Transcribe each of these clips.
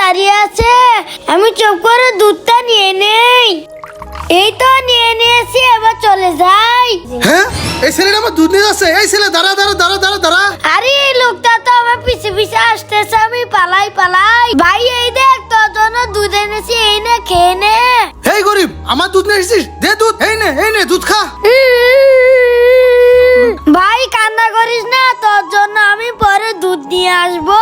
দাঁড়িয়ে আছে, আমি চুপ করে দুধটা নিয়ে নেই। এই তো নিয়ে নিয়েছি, এবার চলে যাই। হ্যাঁ, এই ছেলেটা আমার দুধ নিয়ে যাচ্ছে। এই ছেলে দাঁড়া দাঁড়া দাঁড়া দাঁড়া দাঁড়া। আরে এই লোকটা তো আমার পিছে পিছে আসতেছে, আমি পালাই পালাই। ভাই এই দেখ, তোর জন্য দুধ এনেছি, এই নে খেয়ে নে। এই গরিব, আমার দুধ নিয়ে এসেছিস, দে দুধ। এই নে দুধ খা। ভাই কান্না করিস না, তোর জন্য আমি পরে দুধ নিয়ে আসবো।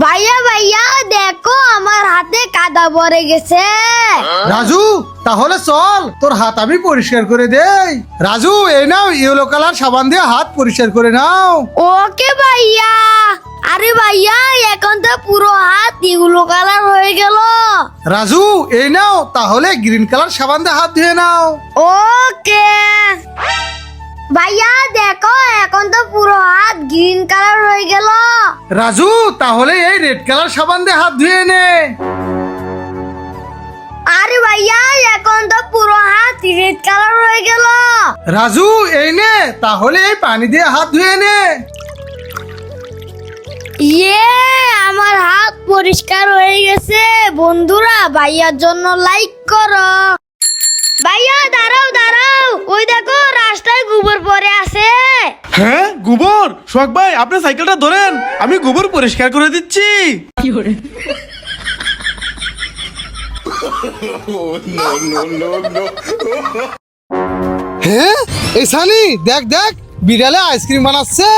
ভাইয়া ভাইয়া দেখো, আমার হাতে কাদা ভরে গেছে। রাজু, তাহলে চল, তোর হাত আমি পরিষ্কার করে দেই। রাজু, এই নাও ইয়েলো কালার সাবান দিয়ে হাত পরিষ্কার করে নাও। ওকে ভাইয়া। আরে ভাইয়া, এখন তো পুরো হাত ইউলো কালার হয়ে গেল। রাজু, এই নাও তাহলে গ্রিন কালার সাবান দিয়ে হাত ধুয়ে নাও। ওকে ভাইয়া, দেখো এখন তো পুরো হাত গ্রিন কালার হয়ে গেল। রাজু, তাহলে এই রেড কালার সাবান দিয়ে হাত ধুয়ে নে। আরে ভাইয়া, এখন তো পুরো হাত রেড কালার হয়ে গেল। রাজু, এই নে তাহলে এই পানি দিয়ে হাত ধুয়ে নে। ইয়ে, আমার হাত পরিষ্কার হয়ে গেছে। বন্ধুরা, ভাইয়ার জন্য লাইক করো। ভাইয়া দাঁড়াও দাঁড়াও, ওই দেখো রাস্তায় গোবর পড়ে আছে। হ্যাঁ, গোবর? সোহাগ ভাই, আপনি সাইকেলটা ধরেন, আমি গোবর পরিষ্কার করে দিচ্ছি। হ্যাঁ, এই সানি দেখ দেখ, বিড়ালে আইসক্রিম বানাচ্ছে।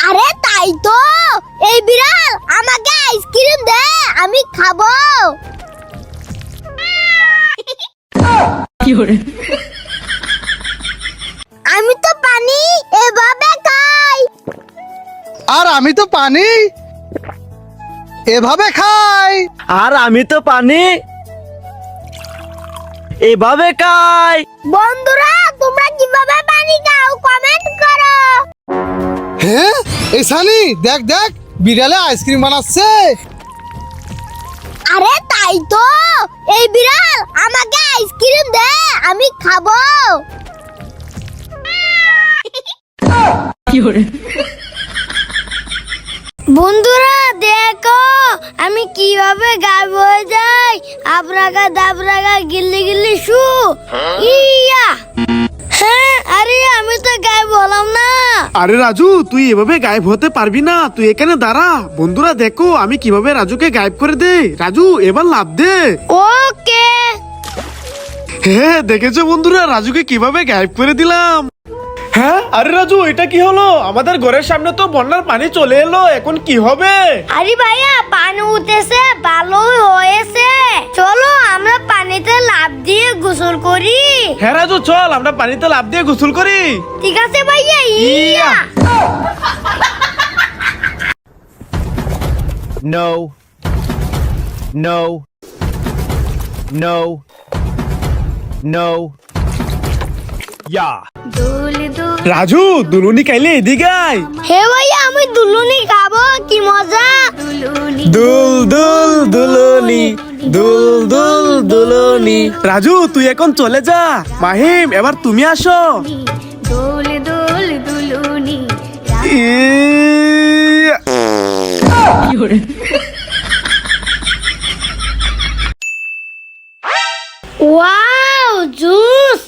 আরে তাই তো, এই বিড়াল আমাকে আইসক্রিম দে, আমি খাবো। আমি তো পানি এভাবে খাই। আর আমি তো পানি এভাবে খাই। আর আমি তো পানি এভাবে খাই। বন্ধুরা, তোমরা কিভাবে পানি খাও কমেন্ট করো। হ্যাঁ, এই সানি দেখ দেখ, বিড়ালে আইসক্রিম বানাচ্ছে। আরে তাই তো, এই বিড়াল আমাকে আইসক্রিম দে, আমি খাবো। বন্ধুরা দেখো, আমি কিভাবে গায়েব হয়ে যাই। আবরাগা দাবরাগা গিল্লি গিল্লি শু। ইয়া, হ্যাঁ, আরে আমি তো গায়েব হলাম না। আরে রাজু, তুই এভাবে গায়েব হতে পারবি না, তুই এখানে দাঁড়া। বন্ধুরা দেখো, আমি কিভাবে রাজুকে গায়েব করে দে। রাজু, এবার লাফ দে। ওকে। হ্যাঁ, দেখেছো বন্ধুরা, রাজুকে কিভাবে গায়েব করে দিলাম। হ্যাঁ, আরে রাজু, এটা কি হলো? আমাদের ঘরের সামনে তো বন্যার পানি চলে এলো, এখন কি হবে? আরে ভাইয়া, পানি উঠেছে, ভালোই হয়েছে। চলো আমরা পানিতে লাফ দিয়ে গোসল করি। হ্যাঁ রাজু, চল আমরা পানিতে লাফ দিয়ে গোসল করি। ঠিক আছে ভাইয়া। ইয়া। No. No. No. No. Yeah. Raju, দুলুনি খাইলে এদিকে আয়। হে ভাইয়া, আমি দুলুনি খাবো, কি মজা। দুল দুল দুলুনি, দুল দুল দুলুনি। রাজু, তুই এখন চলে যা। মাহিম, এবার তুমি আসো। দোল দোল দুলুনি। ইয়া। Wow, juice.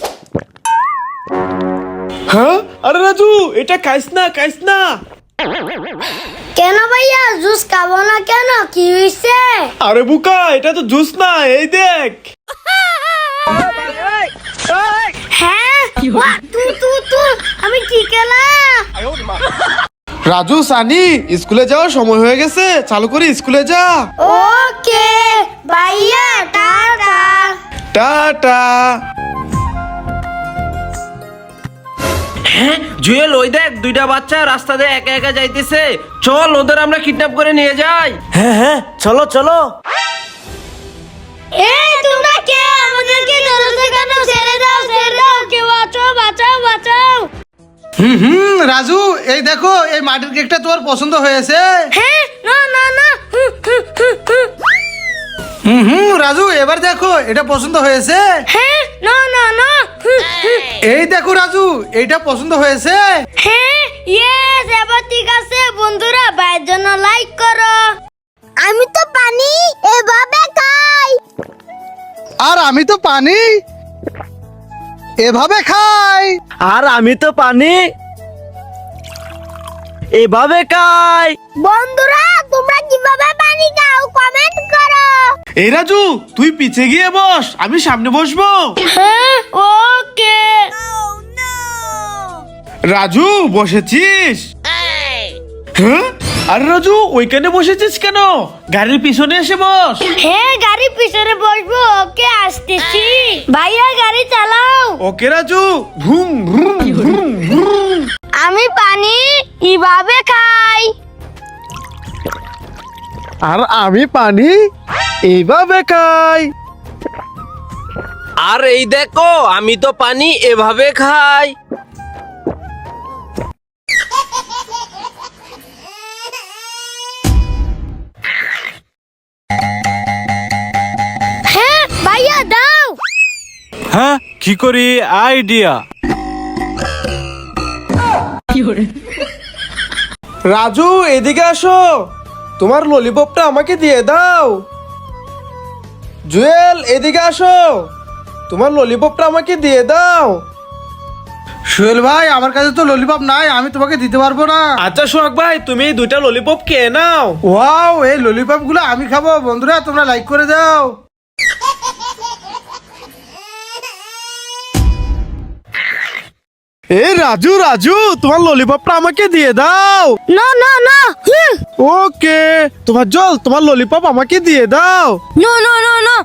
হ্যাঁ, আরে রাজু, এটা খাইস না, খাইস না। কেন ভাইয়া, জুস খাবো না কেন, কি হয়েছে? আরে বুকা, এটা তো জুস না, এই দেখ। হ্যাঁ, তু আমি কি খেলাম? রাজু, সানি, স্কুলে যাওয়ার সময় হয়ে গেছে, চালু করে স্কুলে যা। ওকে ভাইয়া, টাটা। টাটা। জুয়েল, ওই দেখ, দুইটা বাচ্চা রাস্তা দিয়ে একা একা যাইতেছে। চল, ওদের আমরা কিডন্যাপ করে নিয়ে যাই। হ্যাঁ হ্যাঁ, চলো চলো। এই তোমরা কে? আমাদেরকে ধরেছে কেন? ছেড়ে দাও, ছেড়ে দাও, কেউ আছো, বাঁচাও বাঁচাও। রাজু, এই দেখো, এই মাটির কেকটা তোমার পছন্দ হয়েছে? হ্যাঁ, না না না। রাজু এবার দেখো এটা পছন্দ হয়েছে। হ্যাঁ নো নো নো এই দেখো রাজু এইটা পছন্দ হয়েছে। হ্যাঁ ইয়েস এবার ঠিক আছে বন্ধুরা ভাইয়ের জন্য লাইক করো। আমি তো পানি এভাবে খাই। আর আমি তো পানি এভাবে খাই। আর আমি তো পানি এভাবে খাই। বন্ধুরা তোমরা কিভাবে পানি খাও কমেন্ট করো। এই রাজু তুই পিছে গিয়ে বস, আমি সামনে বসবো। হ্যাঁ ওকে। রাজু বসেছিস? হ্যাঁ আরে রাজু ওইখানে বসেছিস কেন? গাড়ির পিছনে এসে বস। হ্যাঁ গাড়ি পিছনে বসবো। ওকে আসতেছি। ভাইয়া গাড়ি চালাও। ওকে রাজু। ভুম ভুম ভুম ভুম। আমি পানি এভাবে খাই। আর আমি পানি এইভাবে খাই। আর এই দেখো আমি তো পানি এভাবে খাই। হ্যাঁ ভাইয়া দাও। হ্যাঁ কি করি আইডিয়া। রাজু এদিকে আসো, তোমার ললিপপটা আমাকে দিয়ে দাও। জুয়েল এদিকে আসো, তোমার ললিপপটা আমাকে দিয়ে দাও। সোহেল ভাই আমার কাছে তো ললিপপ নাই, আমি তোমাকে দিতে পারবো না। আচ্ছা সোহাগ ভাই তুমি এই দুইটা ললিপপ খেয়ে নাও। ওয়াও এই ললিপপ গুলো আমি খাবো। বন্ধুরা তোমরা লাইক করে দাও। এই রাজু রাজু তোমার ললিপপটা আমাকে দিয়ে দাও। নো নো নো ওকে তোমার জল তোমার ললিপপ আমাকে দিয়ে দাও। নো নো নো নো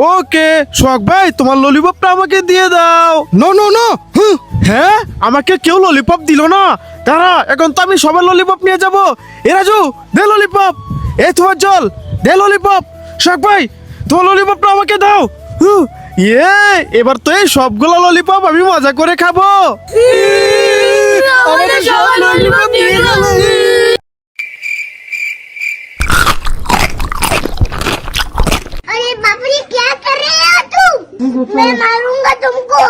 ওকে সোহাগ ভাই তোমার ললিপপটা আমাকে দিয়ে দাও। নো নো নো হ্যাঁ আমাকে কেউ ললিপপ দিল না। দাঁড়া এখন তো আমি সবার ললিপপ নিয়ে যাব। এ রাজু দে ললিপপ। এ তোমার জল দে ললিপপ। সোহাগ ভাই তোমার ললিপপটা আমাকে দাও। ইয়ে এবার তো এই সবগুলো ললিপপ আমি মজা করে খাবো। আমাদের সবার ললিপপ দিয়ে দাও। अरे बाप रे क्या कर रहे हो तुम? मैं मारूंगा तुमको।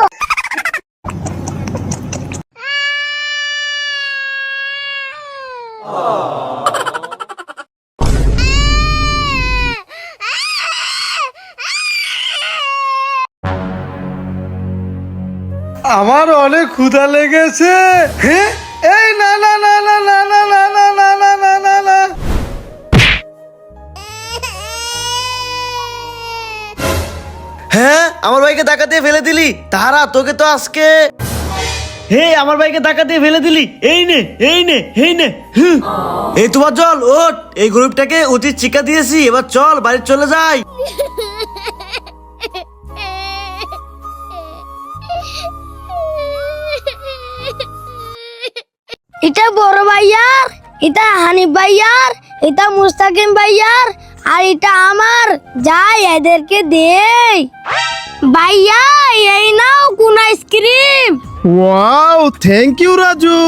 আমার অনেক ক্ষুধা লেগেছে। হ্যাঁ এই না না না না না না না না না না না না না। হ্যাঁ আমার ভাইকে ধাক্কা দিয়ে ফেলে দিলি। তারা তোকে তো আজকে। হে আমার ভাইকে ধাক্কা দিয়ে ফেলে দিলি। এই নে এই নে এই নে। এই তোমার জল ওঠ। এই গরিবটাকে উচিত শিক্ষা দিয়েছি, এবার চল বাড়ি চলে যাই। এটা বড় ভাইয়ার, এটা হানিফ ভাইয়ার, এটা মুস্তাকিম ভাইয়ার, আর এটা আমার। যাই এদেরকে দেই। ভাইয়া এই নাও কোন ice cream. Wow thank you Raju.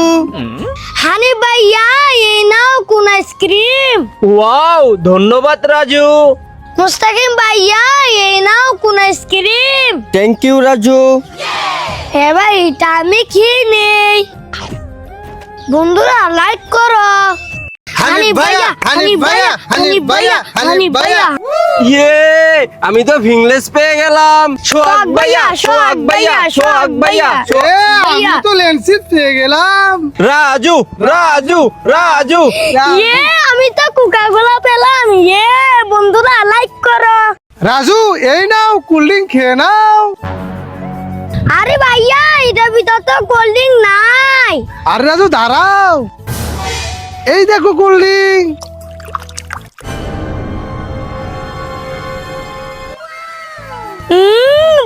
Hanif ভাইয়া এই নাও কোন আইসক্রিম। ওয়াও ধন্যবাদ রাজু। মুস্তাকিম ভাইয়া এই নাও কোন আইসক্রিম। Thank you Raju. এবার এটা আমি খেয়ে নেই। বন্ধুরা লাইক করো। হানিফ ভাইয়া হানিফ ভাইয়া হানিফ ভাইয়া হানিফ ভাইয়া। ইয়ে আমি তো ভিংলেস পেয়ে গেলাম। সোহাগ ভাইয়া সোহাগ ভাইয়া সোহাগ ভাইয়া। এ আমি তো লেন্সিট পেয়ে গেলাম। রাজু রাজু রাজু। ইয়ে আমি তো কোকা-কোলা পেলাম। ইয়ে বন্ধুরা লাইক করো। রাজু এই নাও কোল্ড ড্রিঙ্ক খেয়ে নাও। আরে ভাইয়া এটার ভিতর তো কোল্ড ড্রিঙ্ক নাই। আর রাজু দাঁড়াও, এই দেখো কোল্ড ড্রিঙ্ক।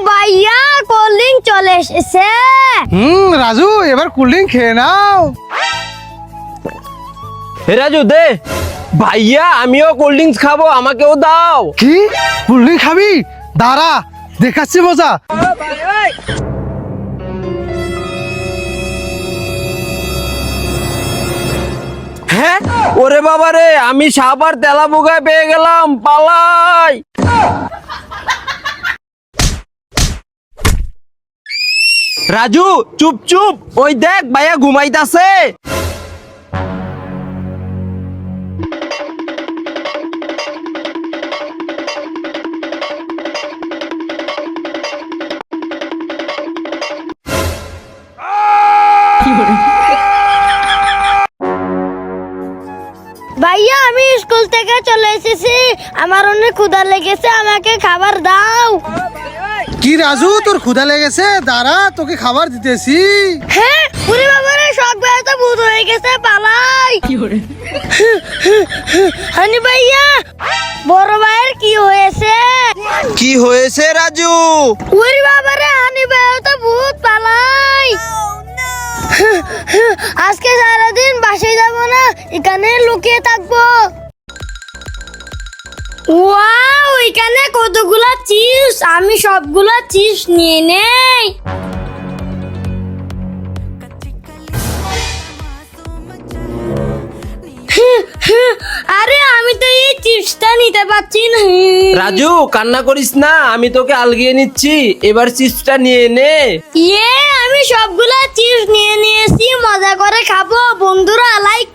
ভাইয়া কোল্ড ড্রিঙ্ক চলে এসেছে। রাজু এবার কোল্ড ড্রিঙ্ক খেয়ে নাও। হে রাজু দে। ভাইয়া আমিও কোল্ড ড্রিঙ্কস খাবো, আমাকেও দাও। কি কোল্ড ড্রিঙ্ক খাবি? দাঁড়া দেখাচ্ছি মজা। হ্যাঁ ওরে বাবা রে আমি সাপ আর তেলা পোকায় পেয়ে গেলাম, পালাই। রাজু চুপ চুপ, ওই দেখ ভাইয়া ঘুমাইতাছে। ভাইয়া আমি স্কুল থেকে চলে এসেছি, আমার অনেক ক্ষুধা লেগেছে, আমাকে খাবার দাও। কি রাজু, তোর ক্ষুধা লেগেছে? দাঁড়া, তোকে খাবার দিতেছি। হ্যাঁ, পুরি বাবারে শখ ভাই তো ভূত হয়ে গেছে, পালাই। হানি ভাইয়া, বড় ভাইয়ের কি হয়েছে? কি হয়েছে রাজু? পুরি বাবারে হানি ভাই তো ভূত, পালাই। আজকে সারাদিন বাসায় যাব না, এখানে লুকিয়ে থাকবো। ওয়াও, এখানে কতগুলা চিপস, আমি সবগুলা চিপস নিয়ে নেই। আরে আমি তো এই চিপসটা নিতে পারছি না। রাজু কান্না করিস না, আমি তোকে আলগিয়ে নিচ্ছি, এবার চিপসটা নিয়ে নে। আমি সবগুলা চিপস নিয়ে নিয়েছি, মজা করে খাবো। বন্ধুরা লাইক